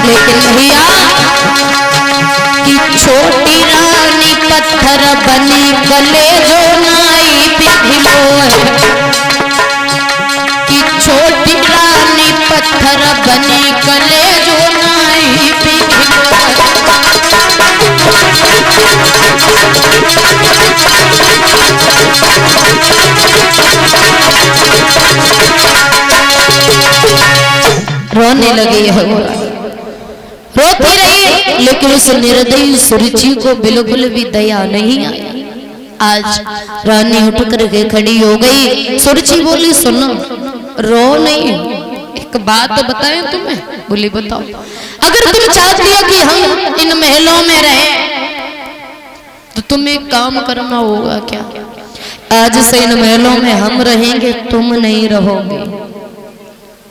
लेकिन भैया कि छोटी रानी पत्थर बनी गले जो नाई पिघलो कि छोटी रानी पत्थर बनी गले जो नाई पिघलो रोने लगी है, रोती रही, लेकिन उस निर्दयी सुरुचि को बिल्कुल भी दया नहीं आई। आज रानी उठ करके खड़ी हो गई। सुरुचि बोली सुनो, रो नहीं, एक बात बताएं तुम्हें। बोली बताओ। अगर तुम चाहती हो कि हम इन महलों में रहें तो तुम्हें काम करना होगा क्या? आज से इन महलों में हम रहेंगे, तुम नहीं रहोगी।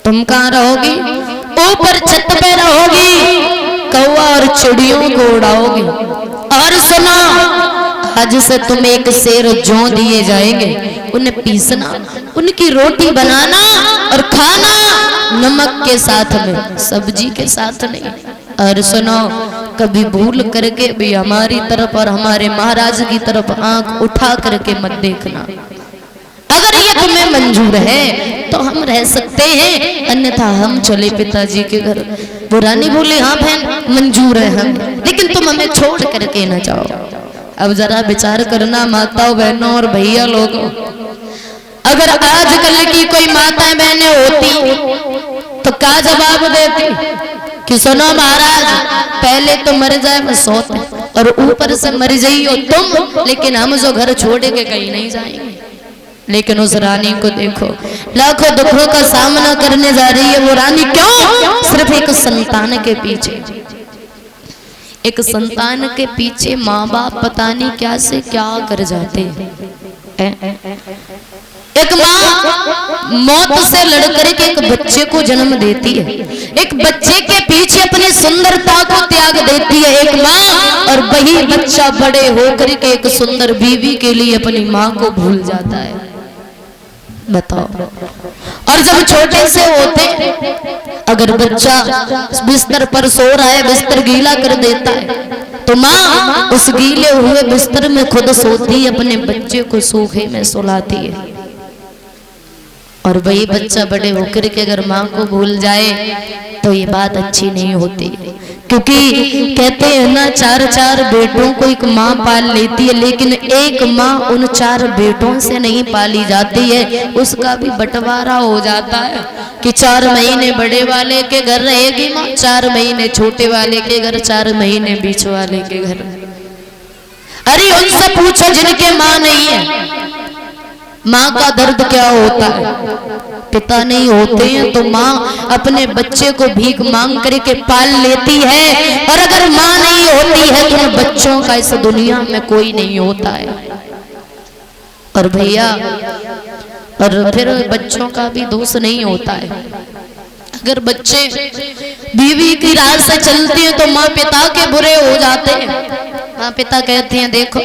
तुम कहाँ रहोगी? ऊपर छत पे रहोगी, कौवा और चिड़ियों को उड़ाओगी। और सुनो, आज से तुम्हें एक शेर जौ दिए जाएंगे, उन्हें पीसना, उनकी रोटी बनाना और खाना नमक के साथ में, सब्जी के साथ नहीं। और सुनो, कभी भूल करके भी हमारी तरफ और हमारे महाराज की तरफ आंख उठा करके मत देखना। अगर ये तुम्हें मंजूर है तो हम रह सकते हैं, अन्यथा हम चले पिताजी के घर। वो रानी बोली हाँ बहन मंजूर है हम, लेकिन तुम हमें छोड़ करके न जाओ। अब जरा विचार करना माताओं बहनों और भैया लोगों, अगर आजकल की कोई माताएं बहनें होती तो क्या जवाब देती कि सुनो महाराज, पहले तो मर जाए मैं सोते और ऊपर से मर जाइयो तुम, लेकिन हम जो घर छोड़ के कहीं नहीं जाएंगे। लेकिन उस रानी को देखो, लाखों दुखों का सामना करने जा रही है वो रानी। क्यों? सिर्फ एक संतान के पीछे। एक संतान के पीछे माँ बाप पता नहीं क्या से क्या कर जाते हैं। एक माँ मौत से लड़कर के एक बच्चे को जन्म देती है, एक बच्चे के पीछे अपनी सुंदरता को त्याग देती है एक माँ, और वही बच्चा बड़े होकर के एक सुंदर बीवी के लिए अपनी माँ को भूल जाता है। बताओ। और जब छोटे से होते, अगर बच्चा बिस्तर पर सो रहा है, बिस्तर गीला कर देता है तो माँ उस गीले हुए बिस्तर में खुद सोती है, अपने बच्चे को सूखे में सुलाती है। और वही बच्चा बड़े होकर के अगर माँ को भूल जाए तो ये बात अच्छी नहीं होती, क्योंकि कहते हैं ना, चार चार बेटों को एक माँ पाल लेती है, लेकिन एक माँ उन चार बेटों से नहीं पाली जाती है, उसका भी बंटवारा हो जाता है कि 4 महीने बड़े वाले के घर रहेगी माँ, 4 महीने छोटे वाले के घर, 4 महीने बीच वाले के घर। अरे उनसे पूछो जिनके माँ नहीं है, माँ का दर्द क्या होता है। पिता नहीं होते हैं तो माँ अपने बच्चे को भीख मांग करके पाल लेती है, और अगर माँ नहीं होती है तो बच्चों का इस दुनिया में कोई नहीं होता है। और भैया, और फिर बच्चों का भी दोष नहीं होता है। अगर बच्चे बीवी की राह से चलते हैं तो माँ पिता के बुरे हो जाते हैं। माँ पिता कहते हैं, देखो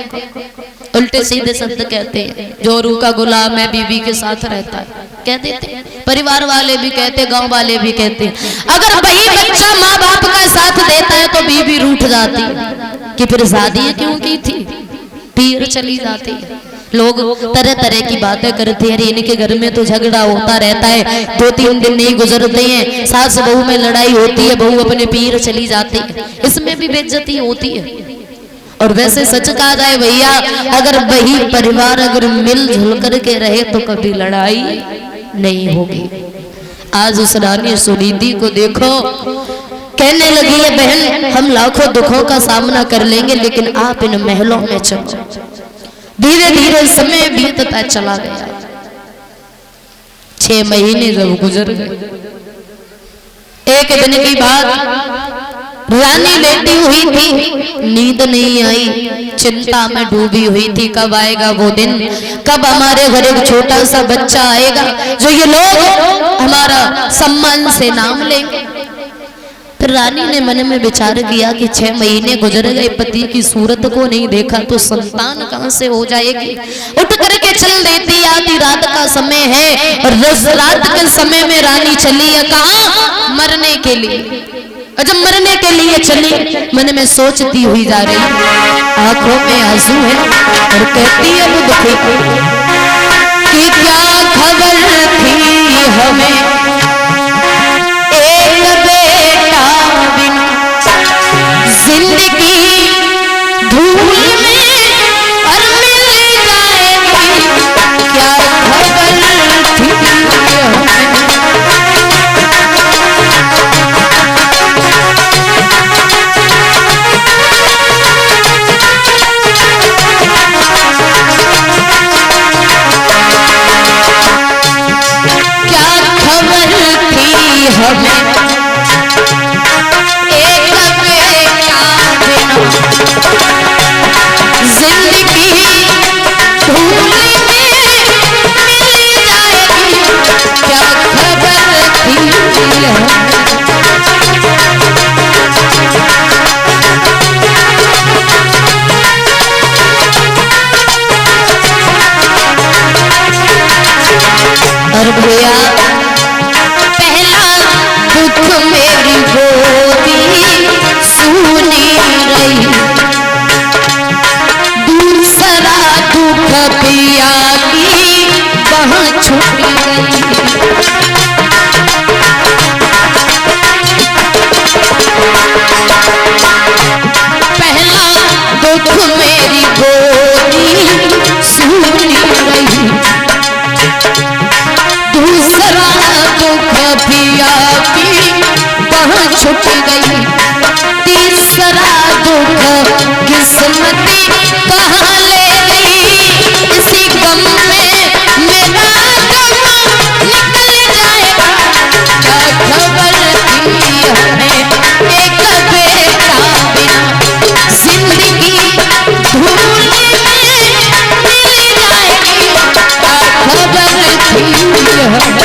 उल्टे सीधे शब्द कहते हैं, जोरू का गुलाम है बीवी के साथ रहता है, कह देते हैं। परिवार वाले भी कहते, गांव वाले भी कहते हैं। अगर वही बच्चा माँ बाप का साथ देता है तो बीवी रूठ जाती है कि फिर शादी क्यों की थी, पीर चली जाती है। लोग तरह तरह की बातें करते हैं, इनके घर में तो झगड़ा होता रहता है, 2-3 दिन नहीं गुजरते हैं, सास बहू में लड़ाई होती है, बहू अपने पीर चली जाती है, इसमें भी बेइज्जती होती है। और वैसे सच कहा जाए भैया, अगर वही परिवार अगर मिलजुल करके रहे तो कभी लड़ाई नहीं होगी। आज उस रानी सुनीति को देखो, कहने लगी है बहन हम लाखों दुखों का सामना कर लेंगे, लेकिन आप इन महलों में चलो। धीरे धीरे समय बीतता चला गया। 6 महीने जब गुजर गए, एक दिन की बात, रानी लेटी हुई थी, नींद नहीं आई, चिंता में डूबी हुई थी। कब आएगा वो दिन, कब हमारे घर एक छोटा सा बच्चा आएगा जो ये लोग हमारा सम्मान से नाम लेंगे। फिर रानी ने मन में विचार किया कि 6 महीने गुजर गए, पति की सूरत को नहीं देखा तो संतान कहां से हो जाएगी। उठ करके चल देती, आधी रात का समय है और रात के समय में रानी चली है कहां, मरने के लिए। और जब मरने के लिए चली, मन में सोचती हुई जा रही, आंखों में आंसू है और कहती है वो दुखी कि क्या खबर थी हमें एक बेटा बिन, जिंदगी धूल में और मिल जाएगी, क्या खबर थी हमें। और भैया पहला दुख मेरी गोदी सुनी रही, दूसरा दुख पिया की वहाँ छूट गई। पहला दुख मेरी गोदी सुनी रही, दूसरा दुख पिया की वहाँ छूट गई, तीसरा दुख किस्मती कहाँ ले गई। इसी गम में मेरा दम निकल जाएगा, क्या खबर थी हमें एक बेटा बिना, जिंदगी धूल में मिल जाएगी, क्या खबर थी हमें।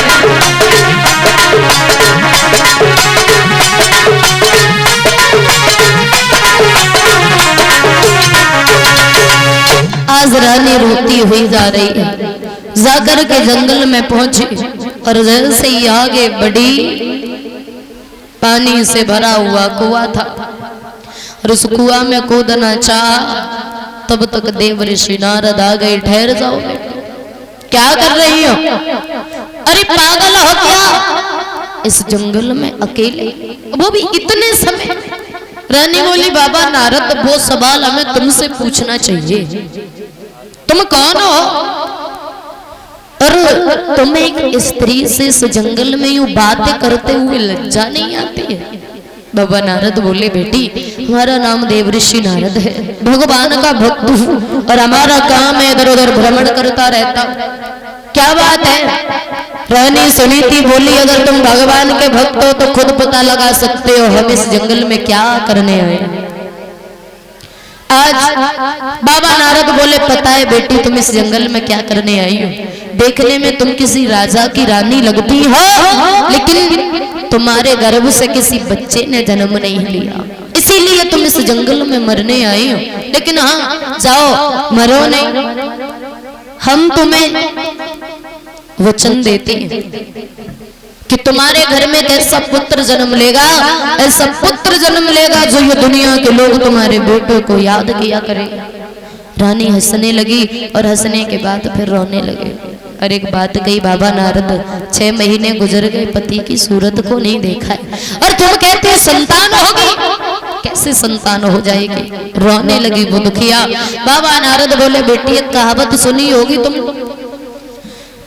आज रानी रोती हुई जा रही है, जाकर के जंगल में पहुंची और जैसे ही आगे बढ़ी, पानी से भरा हुआ कुआं था और उस कुआं में कूदना चाहा, तब तक देव ऋषि नारद आ गए। ठहर जाओ, क्या कर रही हो? अरे पागल हो क्या, इस जंगल में अकेले, वो भी इतने समय। रानी बोली बाबा नारद वो सवाल हमें तुमसे पूछना चाहिए, तुम कौन हो और तुम्हें एक स्त्री से इस जंगल में यूं बातें करते हुए लज्जा नहीं आती है? बाबा नारद बोले बेटी हमारा नाम देवऋषि नारद है, भगवान का भक्त हूँ और हमारा काम है इधर उधर भ्रमण करता रहता। क्या बात है? रानी सुनीति बोली अगर तुम भगवान के भक्त हो तो खुद पता लगा सकते हो हम इस जंगल में क्या करने आए। आज बाबा नारद बोले पता है बेटी तुम इस जंगल में क्या करने आई हो? देखने में तुम किसी राजा की रानी लगती हो, लेकिन तुम्हारे गर्भ से किसी बच्चे ने जन्म नहीं लिया, इसीलिए तुम इस जंगल में मरने आई हो। लेकिन हाँ जाओ मरो नहीं, हम तुम्हें वचन देते हैं कि तुम्हारे घर में कैसा पुत्र जन्म लेगा, ऐसा पुत्र जन्म लेगा जो ये दुनिया के लोग तुम्हारे बेटे को याद किया करेगा। रानी हंसने लगी और हंसने के बाद फिर रोने लगे। और एक बात कही बाबा नारद 6 महीने गुजर गए, पति की सूरत को नहीं देखा है और तुम कहते हैं संतान होगी, कैसे संतान हो जाएगी? रोने लगी वो दुखिया। बाबा नारद बोले बेटी एक कहावत सुनी होगी तुम,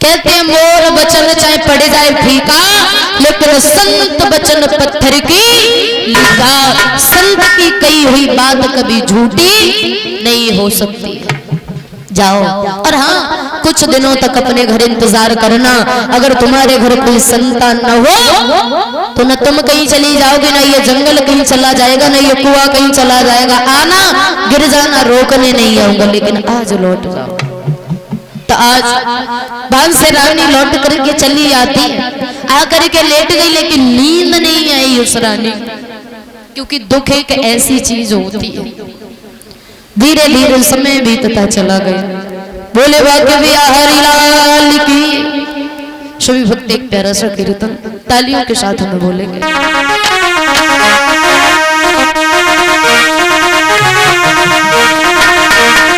कहते हैं मोर बचन चाहे पड़ जाए फीका, लेकिन संत बचन पत्थर की लिखा, संत की कही हुई बात कभी झूठी नहीं हो सकती। जाओ, और हाँ कुछ दिनों तक अपने घर इंतजार करना। अगर तुम्हारे घर कोई संतान न हो तो न तुम कहीं चली जाओगे, ना ये जंगल कहीं चला जाएगा, ना ये कुआं कहीं चला जाएगा। आना, गिर जाना, रोकने नहीं आऊंगा, लेकिन आज लौट जाओ। तो आज बांध से रानी लौट करके चली आती है, आकर के लेट गई, लेकिन नींद नहीं आई उस रानी, क्योंकि दुख एक ऐसी चीज होती है। धीरे धीरे समय बीतता चला गया। बोले वाक्य बिहारी लाल की। सभी भक्त एक प्यारा सा कीर्तन तालियों के साथ में बोलेंगे।